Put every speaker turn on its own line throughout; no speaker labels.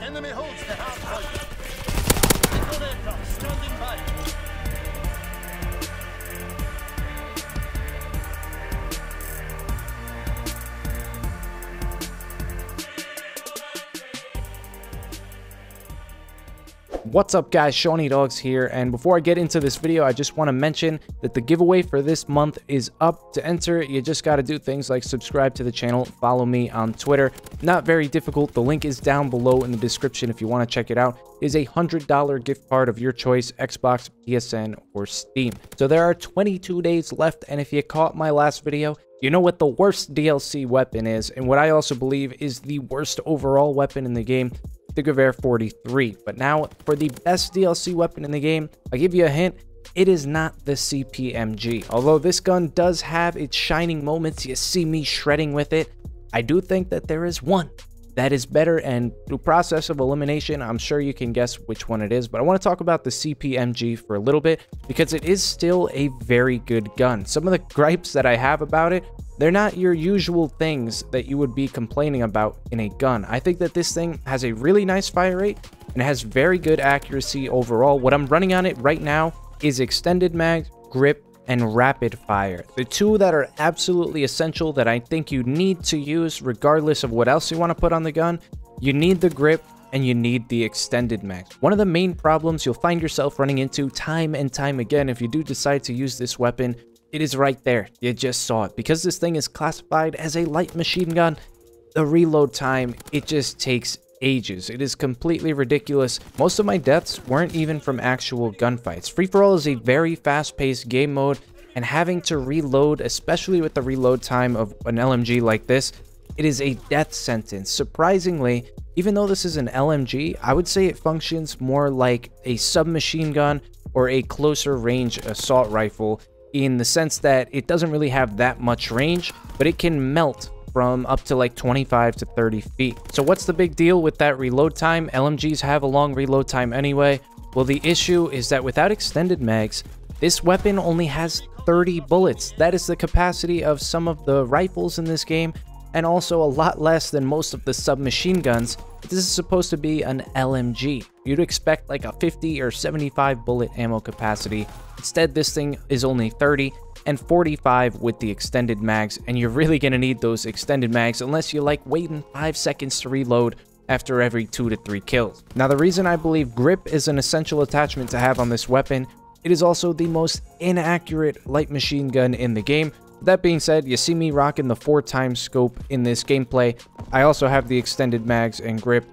Enemy holds the hard point. Recon aircraft standing by.
What's up guys, Shawnee Dogs here, and before I get into this video, I just want to mention that the giveaway for this month is up. To enter, you just got to do things like subscribe to the channel, follow me on Twitter. Not very difficult. The link is down below in the description if you want to check it out. It is a $100 gift card of your choice, Xbox, PSN, or Steam. So there are 22 days left, and if you caught my last video, you know what the worst DLC weapon is, and what I also believe is the worst overall weapon in the game, the Gewehr 43. But now for the best DLC weapon in the game, I'll give you a hint, it is not the CPMG. Although this gun does have its shining moments, you see me shredding with it, I do think that there is one that is better, and through process of elimination, I'm sure you can guess which one it is. But I want to talk about the CPMG for a little bit because it is still a very good gun. Some of the gripes that I have about it, they're not your usual things that you would be complaining about in a gun. I think that this thing has a really nice fire rate and has very good accuracy overall. What I'm running on it right now is extended mag, grip, and rapid fire. The two that are absolutely essential that I think you need to use regardless of what else you want to put on the gun. You need the grip and you need the extended mag. One of the main problems you'll find yourself running into time and time again if you do decide to use this weapon, it is right there. You just saw it. Because this thing is classified as a light machine gun, the reload time, it just takes ages. It is completely ridiculous. Most of my deaths weren't even from actual gunfights. Free-for-all is a very fast-paced game mode, and having to reload, especially with the reload time of an LMG like this, it is a death sentence. Surprisingly, even though this is an LMG, I would say it functions more like a submachine gun or a closer range assault rifle, in the sense that it doesn't really have that much range, but it can melt from up to like 25 to 30 feet. So what's the big deal with that reload time? LMGs have a long reload time anyway. Well, the issue is that without extended mags, this weapon only has 30 bullets. That is the capacity of some of the rifles in this game, and also a lot less than most of the submachine guns. This is supposed to be an LMG. You'd expect like a 50 or 75 bullet ammo capacity. Instead, this thing is only 30 and 45 with the extended mags, and you're really going to need those extended mags unless you like waiting 5 seconds to reload after every 2 to 3 kills. Now, the reason I believe grip is an essential attachment to have on this weapon, it is also the most inaccurate light machine gun in the game. That being said, you see me rocking the 4x scope in this gameplay. I also have the extended mags and grip.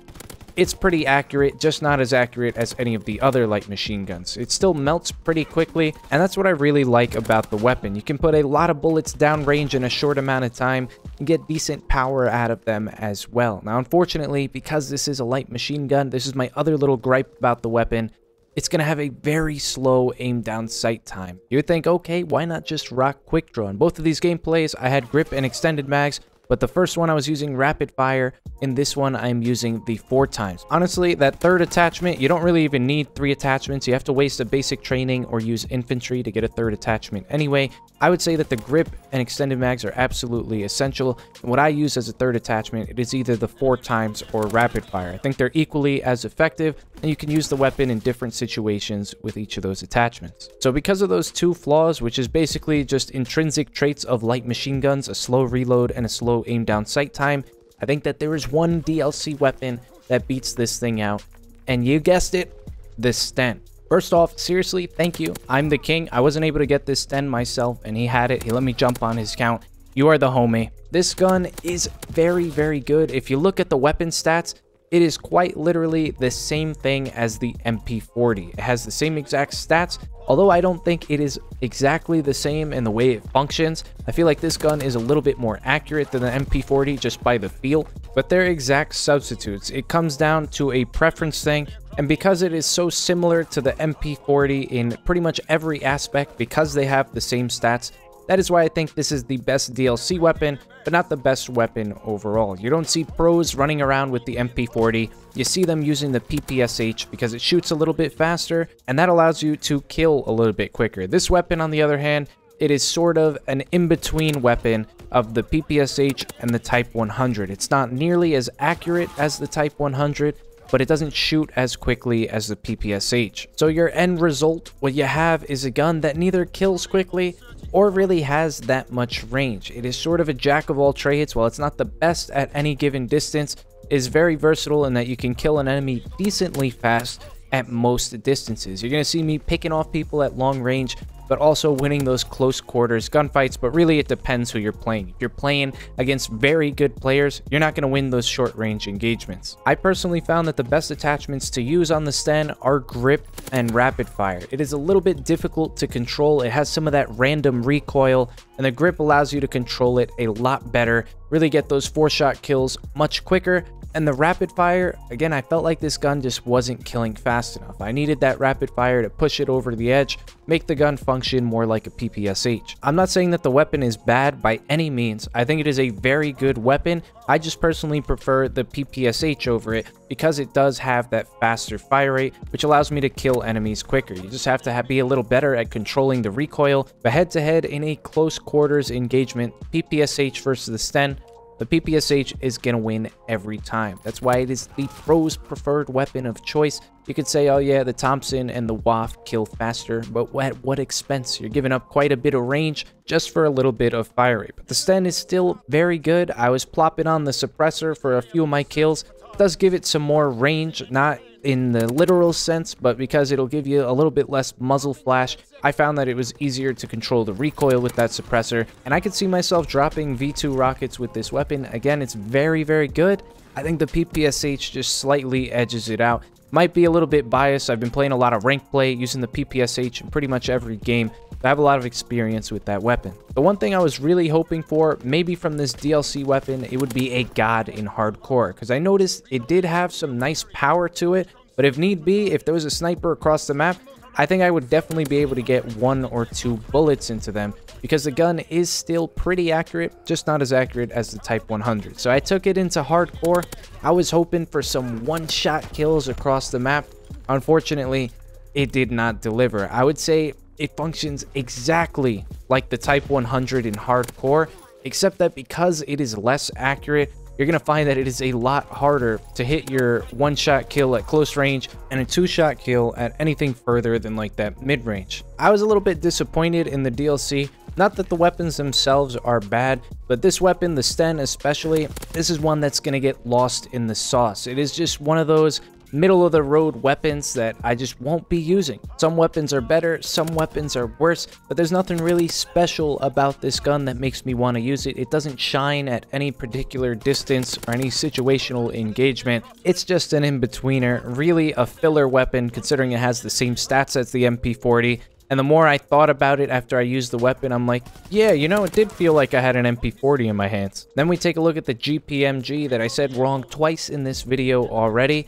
It's pretty accurate, just not as accurate as any of the other light machine guns. It still melts pretty quickly, and that's what I really like about the weapon. You can put a lot of bullets downrange in a short amount of time and get decent power out of them as well. Now, unfortunately, because this is a light machine gun, this is my other little gripe about the weapon, it's going to have a very slow aim down sight time. You would think, okay, why not just rock quick draw? In both of these gameplays, I had grip and extended mags, but the first one I was using rapid fire, in this one I'm using the 4x. Honestly, that third attachment, you don't really even need 3 attachments. You have to waste a basic training or use infantry to get a third attachment. Anyway, I would say that the grip and extended mags are absolutely essential. And what I use as a third attachment, it is either the 4x or rapid fire. I think they're equally as effective, and you can use the weapon in different situations with each of those attachments. So because of those two flaws, which is basically just intrinsic traits of light machine guns, a slow reload and a slow aim down sight time, I think that there is one DLC weapon that beats this thing out, and you guessed it, the Sten. First off, seriously, thank you. I'm the king. I wasn't able to get this Sten myself, and he had it. He let me jump on his account. You are the homie. This gun is very, very good. If you look at the weapon stats, it is quite literally the same thing as the MP40. It has the same exact stats, although I don't think it is exactly the same in the way it functions. I feel like this gun is a little bit more accurate than the MP40 just by the feel, but they're exact substitutes. It comes down to a preference thing, and because it is so similar to the MP40 in pretty much every aspect, because they have the same stats, that is why I think this is the best DLC weapon, but not the best weapon overall. You don't see pros running around with the MP40. You see them using the PPSH because it shoots a little bit faster, and that allows you to kill a little bit quicker. This weapon, on the other hand, it is sort of an in-between weapon of the PPSH and the Type 100. It's not nearly as accurate as the Type 100, but it doesn't shoot as quickly as the PPSH. So your end result, what you have is a gun that neither kills quickly or really has that much range. It is sort of a jack of all trades. While it's not the best at any given distance, it is very versatile in that you can kill an enemy decently fast at most distances. You're going to see me picking off people at long range, but also winning those close quarters gunfights. But really, it depends who you're playing. If you're playing against very good players, you're not going to win those short range engagements. I personally found that the best attachments to use on the Sten are grip and rapid fire. It is a little bit difficult to control. It has some of that random recoil, and the grip allows you to control it a lot better, really get those 4-shot kills much quicker. And the rapid fire, again, I felt like this gun just wasn't killing fast enough. I needed that rapid fire to push it over the edge, make the gun function more like a PPSH. I'm not saying that the weapon is bad by any means. I think it is a very good weapon. I just personally prefer the PPSH over it because it does have that faster fire rate, which allows me to kill enemies quicker. You just have to be a little better at controlling the recoil. But head-to-head in a close quarters engagement, PPSH versus the Sten, the PPSH is going to win every time. That's why it is the pro's preferred weapon of choice. You could say, oh yeah, the Thompson and the WAF kill faster, but at what expense? You're giving up quite a bit of range just for a little bit of fire rate. But the Sten is still very good. I was plopping on the suppressor for a few of my kills. It does give it some more range, not in the literal sense, but because it'll give you a little bit less muzzle flash, I found that it was easier to control the recoil with that suppressor, and I could see myself dropping V2 rockets with this weapon. Again, it's very, very good. I think the PPSH just slightly edges it out. Might be a little bit biased. I've been playing a lot of rank play using the PPSH in pretty much every game. I have a lot of experience with that weapon. The one thing I was really hoping for, maybe from this DLC weapon, it would be a god in hardcore, because I noticed it did have some nice power to it, but if need be, if there was a sniper across the map, I think I would definitely be able to get 1 or 2 bullets into them, because the gun is still pretty accurate, just not as accurate as the Type 100. So I took it into hardcore. I was hoping for some one-shot kills across the map. Unfortunately, it did not deliver. I would say it functions exactly like the Type 100 in hardcore, except that because it is less accurate, you're going to find that it is a lot harder to hit your one-shot kill at close range and a 2-shot kill at anything further than like that mid-range. I was a little bit disappointed in the DLC. Not that the weapons themselves are bad, but this weapon, the Sten especially, this is one that's going to get lost in the sauce. It is just one of those middle-of-the-road weapons that I just won't be using. Some weapons are better, some weapons are worse, but there's nothing really special about this gun that makes me want to use it. It doesn't shine at any particular distance or any situational engagement. It's just an in-betweener, really a filler weapon considering it has the same stats as the MP40. And the more I thought about it after I used the weapon, I'm like, yeah, you know, it did feel like I had an MP40 in my hands. Then we take a look at the GPMG that I said wrong twice in this video already.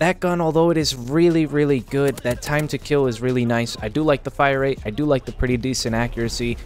That gun, although it is really, really good, that time to kill is really nice. I do like the fire rate. I do like the pretty decent accuracy.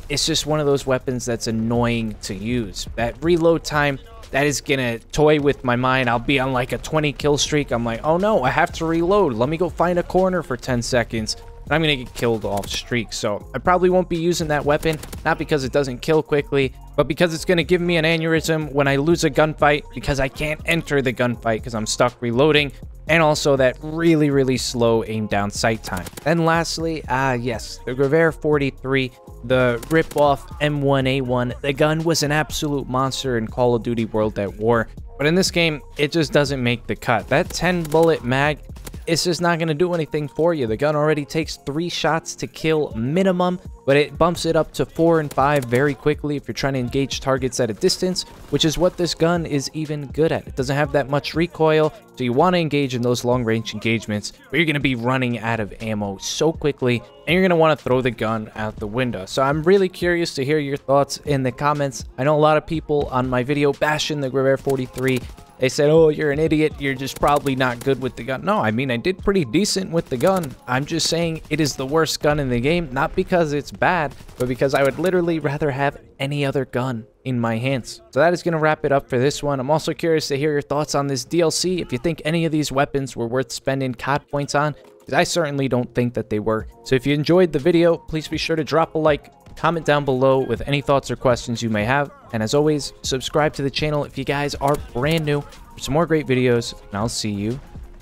It's just one of those weapons that's annoying to use. That reload time, that is gonna toy with my mind. I'll be on like a 20 kill streak. I'm like, oh no, I have to reload. Let me go find a corner for 10 seconds. And I'm gonna get killed off streak. So I probably won't be using that weapon, not because it doesn't kill quickly, but because it's gonna give me an aneurysm when I lose a gunfight, because I can't enter the gunfight because I'm stuck reloading, and also that really, really slow aim down sight time. And lastly, yes, the GPMG 43, the rip-off M1A1. The gun was an absolute monster in Call of Duty World at War, but in this game, it just doesn't make the cut. That 10-bullet mag, it's just not going to do anything for you. The gun already takes 3 shots to kill minimum, but it bumps it up to 4 and 5 very quickly if you're trying to engage targets at a distance, which is what this gun is even good at. It doesn't have that much recoil, so you want to engage in those long-range engagements, but you're going to be running out of ammo so quickly, and you're going to want to throw the gun out the window. So I'm really curious to hear your thoughts in the comments. I know a lot of people on my video bashing the GPMG 43. They said, oh, you're an idiot. You're just probably not good with the gun. No, I mean, I did pretty decent with the gun. I'm just saying it is the worst gun in the game, not because it's bad, but because I would literally rather have any other gun in my hands. So that is going to wrap it up for this one. I'm also curious to hear your thoughts on this DLC. If you think any of these weapons were worth spending COD points on, because I certainly don't think that they were. So if you enjoyed the video, please be sure to drop a like, Comment down below with any thoughts or questions you may have. And as always, subscribe to the channel if you guys are brand new for some more great videos. And I'll see you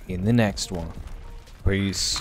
in the next one. Peace.